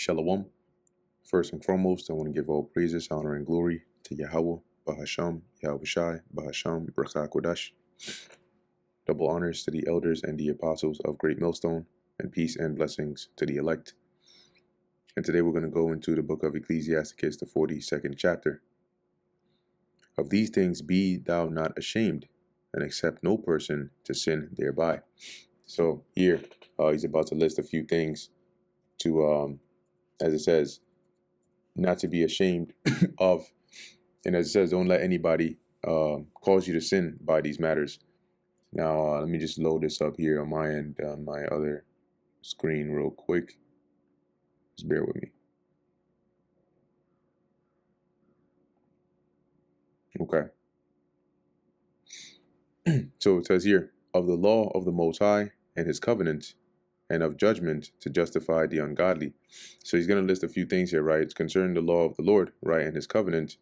Shalom. First and foremost, I want to give all praises, honor, and glory to Yahweh, Bahasham, Yahushai, Bahasham, Brakah Kodash. Double honors to the elders and the apostles of Great Millstone, and peace and blessings to the elect. And today we're going to go into the book of Ecclesiasticus, the 42nd chapter. Of these things be thou not ashamed, and accept no person to sin thereby. So here, he's about to list a few things to, as it says, not to be ashamed of, and as it says, don't let anybody cause you to sin by these matters. Now, let me just load this up here on my end, on my other screen real quick. Just bear with me. Okay. So it says here, of the law of the Most High and his covenant, and of judgment to justify the ungodly. So he's going to list a few things here, right? It's concerning the law of the Lord, right, and his covenant.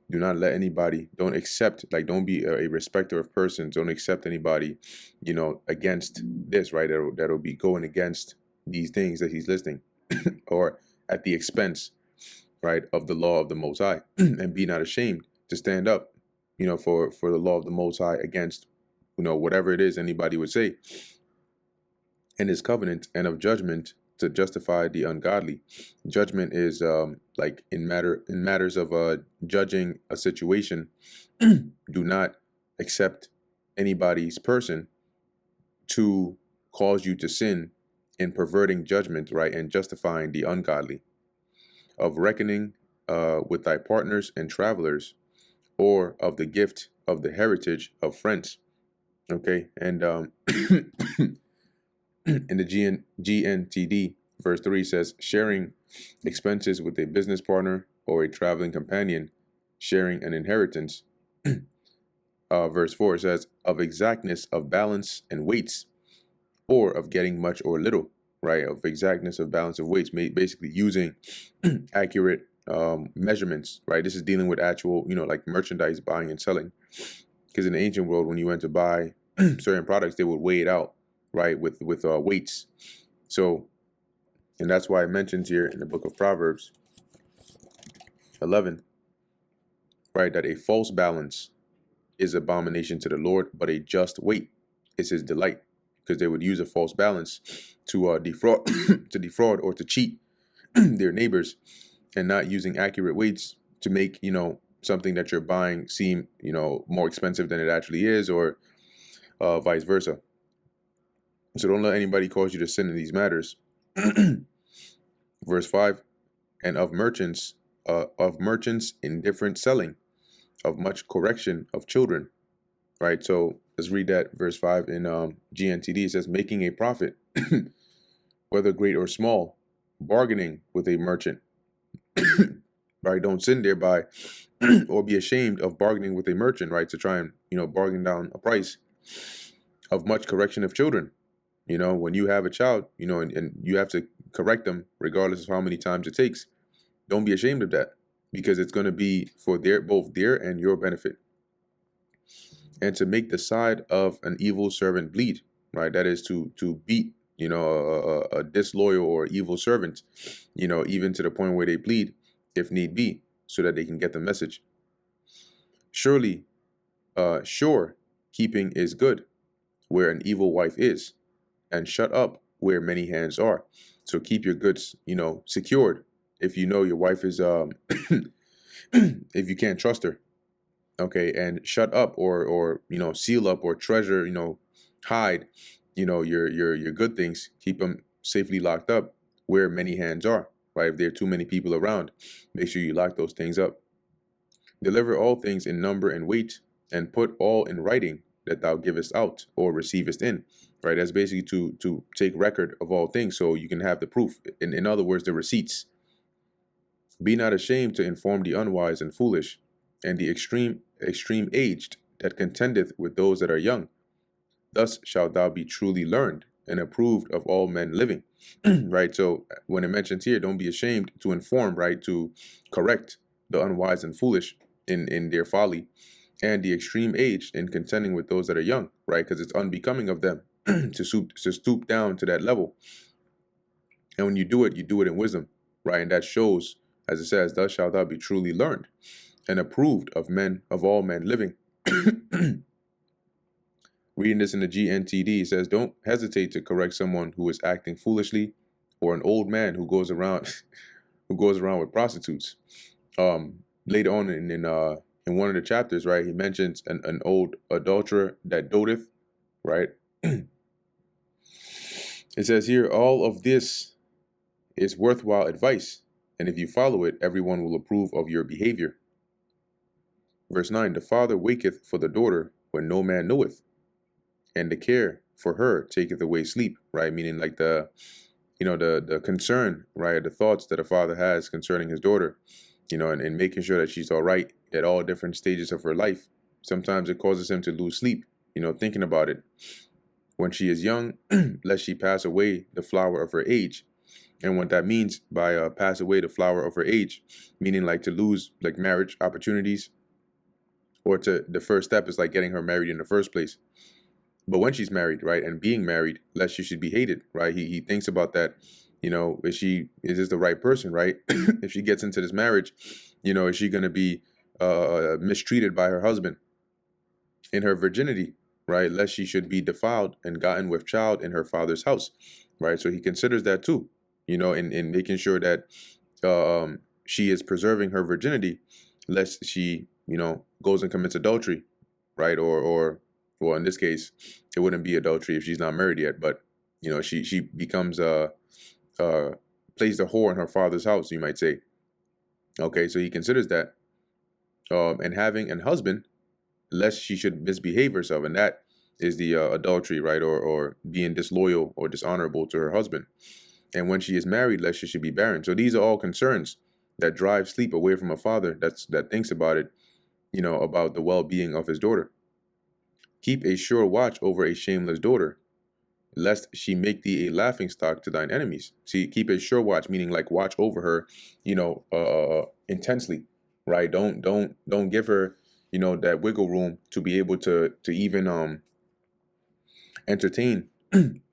Do not let anybody, don't accept, like, don't be a respecter of persons. Don't accept anybody, against this, right? That'll be going against these things that he's listing, or at the expense, right, of the law of the Most High. And be not ashamed to stand up, for the law of the Most High against, whatever it is anybody would say. And his covenant, and of judgment to justify the ungodly. Judgment is like in matters of judging a situation. Do not accept anybody's person to cause you to sin in perverting judgment, right, and justifying the ungodly. Of reckoning with thy partners and travelers, or of the gift of the heritage of friends. Okay, and in the GNTD, verse 3 says, sharing expenses with a business partner or a traveling companion, sharing an inheritance. Verse 4 says, of exactness of balance and weights, or of getting much or little, right? Of exactness of balance of weights, basically using accurate measurements, right? This is dealing with actual, like merchandise buying and selling. Because in the ancient world, when you went to buy certain products, they would weigh it out, right, with weights. So, and that's why it mentions here in the book of Proverbs 11, right, that a false balance is abomination to the Lord, but a just weight is his delight. Because they would use a false balance to defraud, or to cheat their neighbors, and not using accurate weights to make something that you're buying seem more expensive than it actually is, or vice versa. So don't let anybody cause you to sin in these matters. Verse 5, and of merchants indifferent selling, of much correction of children. Right, so let's read that verse 5 in GNTD. It says, making a profit, whether great or small, bargaining with a merchant. Right, don't sin thereby, or be ashamed of bargaining with a merchant, right, to try and bargain down a price. Of much correction of children. When you have a child, and you have to correct them regardless of how many times it takes, don't be ashamed of that, because it's going to be for both their and your benefit. And to make the side of an evil servant bleed, right? That is to beat, a disloyal or evil servant, even to the point where they bleed, if need be, so that they can get the message. Surely, sure keeping is good, where an evil wife is, and shut up where many hands are. So keep your goods, secured. If your wife is, if you can't trust her, okay, and shut up or seal up or treasure, hide, your good things, keep them safely locked up where many hands are, right? If there are too many people around, make sure you lock those things up. Deliver all things in number and weight, and put all in writing that thou givest out or receivest in, right? That's basically to take record of all things, so you can have the proof. In other words, the receipts. Be not ashamed to inform the unwise and foolish, and the extreme aged, that contendeth with those that are young. Thus shalt thou be truly learned and approved of all men living. Right? So when it mentions here, don't be ashamed to inform, right, to correct the unwise and foolish in their folly, and the extreme aged in contending with those that are young, right? Because it's unbecoming of them to stoop down to that level. And when you do it in wisdom. right? And that shows, as it says, thus shalt thou be truly learned and approved of men, of all men living. Reading this in the GNTD, it says, don't hesitate to correct someone who is acting foolishly, or an old man who goes around who goes around with prostitutes. Later on in one of the chapters, right, he mentions an old adulterer that doteth, right? It says here, all of this is worthwhile advice, and if you follow it, everyone will approve of your behavior. Verse 9, the father waketh for the daughter when no man knoweth, and the care for her taketh away sleep, right? Meaning like the concern, right? The thoughts that a father has concerning his daughter, and making sure that she's all right at all different stages of her life. Sometimes it causes him to lose sleep, thinking about it. When she is young, lest she pass away the flower of her age. And what that means by pass away the flower of her age, meaning like to lose like marriage opportunities, or the first step is like getting her married in the first place. But when she's married, right, and being married, lest she should be hated, right? He thinks about that, is this the right person, right? If she gets into this marriage, is she going to be mistreated by her husband in her virginity, right? Lest she should be defiled and gotten with child in her father's house, right? So he considers that too, in making sure that she is preserving her virginity, lest she, goes and commits adultery, right? Or well, in this case, it wouldn't be adultery if she's not married yet, but she becomes plays the whore in her father's house, you might say. Okay, so he considers that, and having an husband, lest she should misbehave herself, and that is the adultery, right, or being disloyal or dishonorable to her husband. And when she is married, lest she should be barren. So these are all concerns that drive sleep away from a father that thinks about it, about the well-being of his daughter. Keep a sure watch over a shameless daughter, lest she make thee a laughing stock to thine enemies. See, keep a sure watch, meaning like watch over her, intensely, right? Don't give her, that wiggle room to be able to even entertain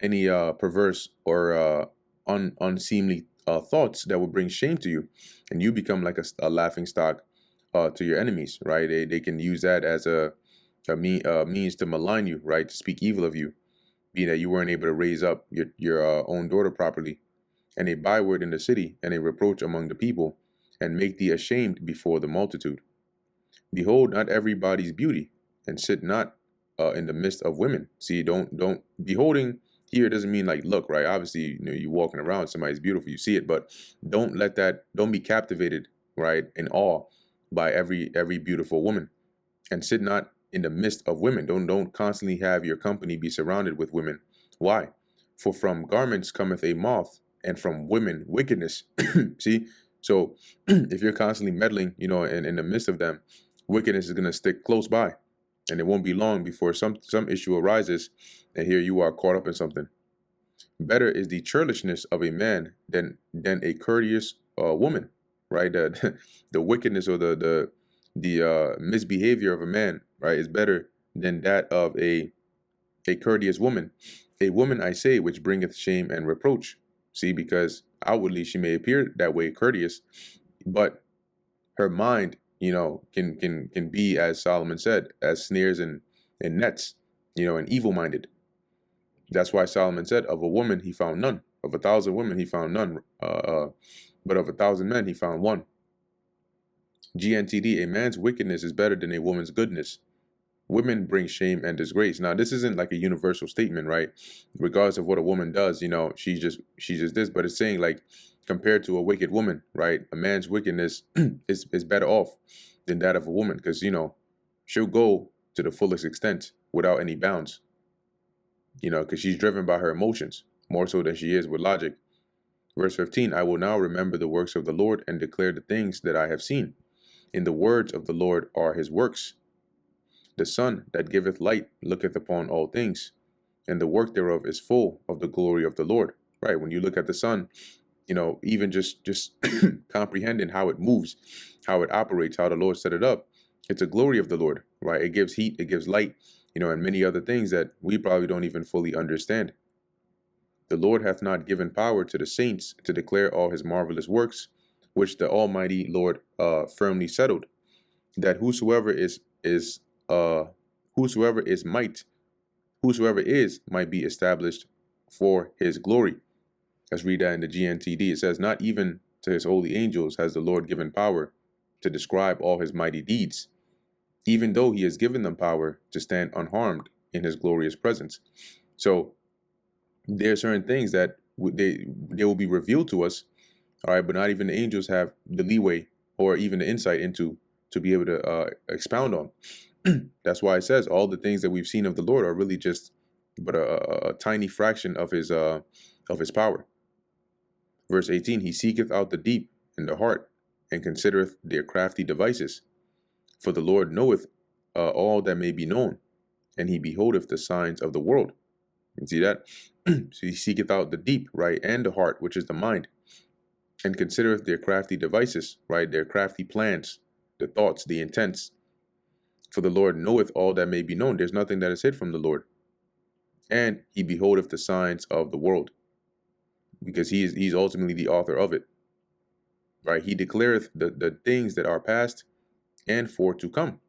any perverse or unseemly thoughts that will bring shame to you, and you become like a laughing stock to your enemies, right? They can use that as a means to malign you, right? To speak evil of you, being that you weren't able to raise up your own daughter properly, and a byword in the city, and a reproach among the people, and make thee ashamed before the multitude. Behold not everybody's beauty, and sit not in the midst of women. See, don't beholding here doesn't mean like look, right? Obviously, you're walking around, somebody's beautiful, you see it, but don't be captivated, right, in awe by every beautiful woman, and sit not in the midst of women. Don't constantly have your company be surrounded with women. Why? For from garments cometh a moth, and from women wickedness. See, so if you're constantly meddling, in the midst of them, wickedness is going to stick close by, and it won't be long before some issue arises, and here you are caught up in something. Better is the churlishness of a man than a courteous woman, right? The wickedness or the misbehavior of a man, right, is better than that of a courteous woman. A woman, I say, which bringeth shame and reproach. See, because outwardly she may appear that way, courteous, but her mind, can be, as Solomon said, as snares and nets, and evil-minded. That's why Solomon said, of a woman he found none. Of 1,000 women he found none. But of 1,000 men he found one. GNTD, a man's wickedness is better than a woman's goodness. Women bring shame and disgrace. Now, this isn't like a universal statement, right? Regardless of what a woman does, she's just this, but it's saying like compared to a wicked woman, right? A man's wickedness is better off than that of a woman, because she'll go to the fullest extent without any bounds, because she's driven by her emotions more so than she is with logic. Verse 15, I will now remember the works of the Lord and declare the things that I have seen. In the words of the Lord are his works. The sun that giveth light looketh upon all things, and the work thereof is full of the glory of the Lord. Right? When you look at the sun, even just comprehending how it moves, how it operates, how the Lord set it up, it's a glory of the Lord, right? It gives heat, it gives light, and many other things that we probably don't even fully understand. The Lord hath not given power to the saints to declare all his marvelous works, which the Almighty Lord firmly settled, that whosoever is might be established for his glory. Let's read that in the GNTD. It says, not even to his holy angels has the Lord given power to describe all his mighty deeds, even though he has given them power to stand unharmed in his glorious presence. So there are certain things that they will be revealed to us, all right, but not even the angels have the leeway or even the insight into to be able to expound on. That's why it says all the things that we've seen of the Lord are really just but a tiny fraction of his power. Verse 18, he seeketh out the deep in the heart, and considereth their crafty devices. For the Lord knoweth all that may be known, and he beholdeth the signs of the world. You see that? So he seeketh out the deep, right, and the heart, which is the mind, and considereth their crafty devices, right, their crafty plans, the thoughts, the intents. For the Lord knoweth all that may be known. There's nothing that is hid from the Lord. And he beholdeth the signs of the world, because he's ultimately the author of it, right? He declareth the things that are past and for to come,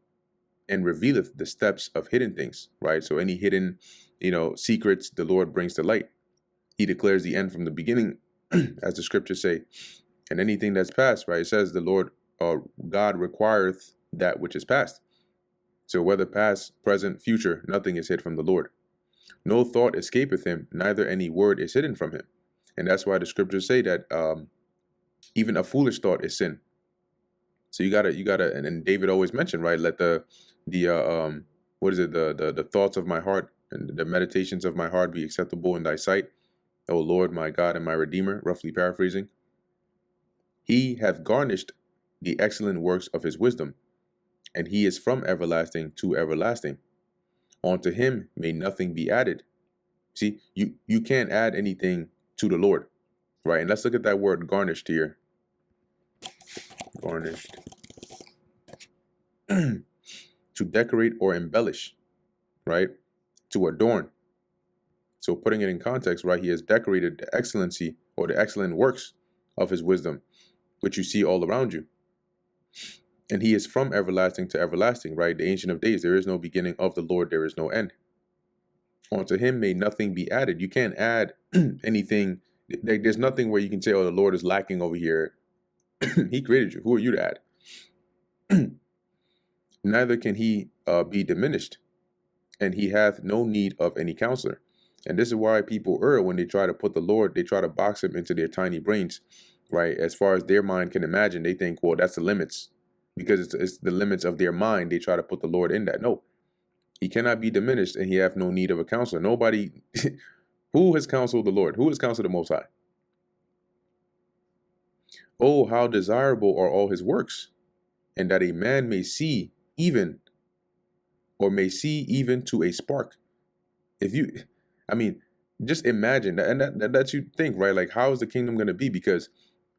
and revealeth the steps of hidden things, right? So any hidden, secrets the Lord brings to light. He declares the end from the beginning, as the scriptures say. And anything that's past, right? It says the Lord, God requireth that which is past. So whether past, present, future, nothing is hid from the Lord. No thought escapeth him, neither any word is hidden from him. And that's why the scriptures say that even a foolish thought is sin. So you gotta, and David always mentioned, right? Let the thoughts of my heart and the meditations of my heart be acceptable in thy sight, O Lord, my God and my Redeemer, roughly paraphrasing. He hath garnished the excellent works of his wisdom, and he is from everlasting to everlasting. Unto him may nothing be added. See, you can't add anything to the Lord, right? And let's look at that word garnished here. Garnished. To decorate or embellish, right? To adorn. So putting it in context, right? He has decorated the excellency or the excellent works of his wisdom, which you see all around you. And he is from everlasting to everlasting, right? The Ancient of Days. There is no beginning of the Lord. There is no end. Unto him may nothing be added. You can't add anything. There's nothing where you can say, oh, the Lord is lacking over here. He created you. Who are you to add? Neither can he be diminished, and he hath no need of any counselor. And this is why people err when they try to put the Lord, they try to box him into their tiny brains, right? As far as their mind can imagine, they think, well, that's the limits. Because it's the limits of their mind, they try to put the Lord in that. No, he cannot be diminished, and he hath no need of a counselor. Nobody, who has counseled the Lord? Who has counseled the Most High? Oh, how desirable are all his works, and that a man may see even to a spark. Just imagine that, and that you think, right? Like, how is the kingdom going to be? Because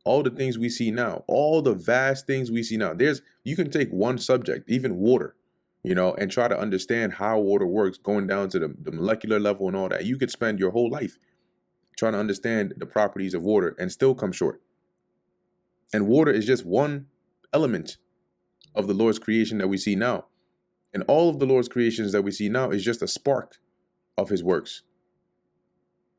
all the things we see now, all the vast things we see now, you can take one subject, even water, and try to understand how water works, going down to the molecular level and all that. You could spend your whole life trying to understand the properties of water and still come short. And water is just one element of the Lord's creation that we see now. And all of the Lord's creations that we see now is just a spark of his works.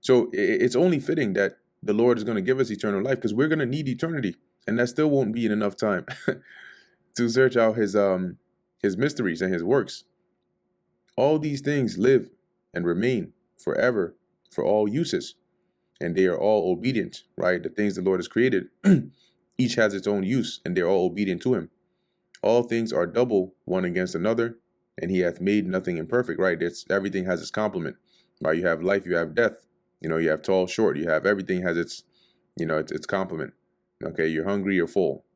So it's only fitting that the Lord is going to give us eternal life, because we're going to need eternity. And that still won't be in enough time to search out his mysteries and his works. All these things live and remain forever for all uses. And they are all obedient, right? The things the Lord has created, each has its own use, and they're all obedient to him. All things are double one against another, and he hath made nothing imperfect, right? Everything has its complement, right? You have life, you have death, you have tall, short, you have everything has its, its complement. Okay, you're hungry, you're full.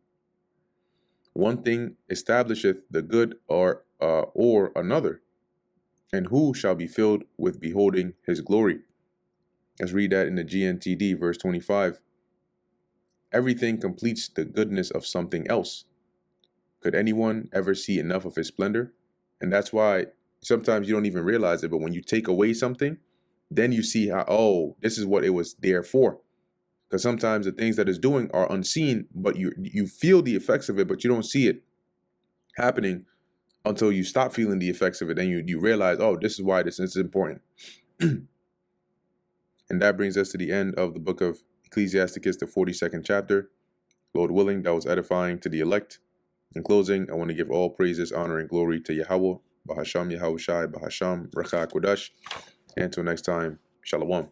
One thing establisheth the good or another, and who shall be filled with beholding his glory? Let's read that in the GNTD, verse 25. Everything completes the goodness of something else. Could anyone ever see enough of his splendor? And that's why sometimes you don't even realize it, but when you take away something, then you see how, oh, this is what it was there for. Because sometimes the things that it's doing are unseen, but you feel the effects of it, but you don't see it happening until you stop feeling the effects of it. Then you realize, oh, this is why this is important. And that brings us to the end of the book of Ecclesiasticus, the 42nd chapter. Lord willing, that was edifying to the elect. In closing, I want to give all praises, honor, and glory to Yahweh, Bahasham Yahushai, Bahasham, Raka Kodash. And until next time, Shalom.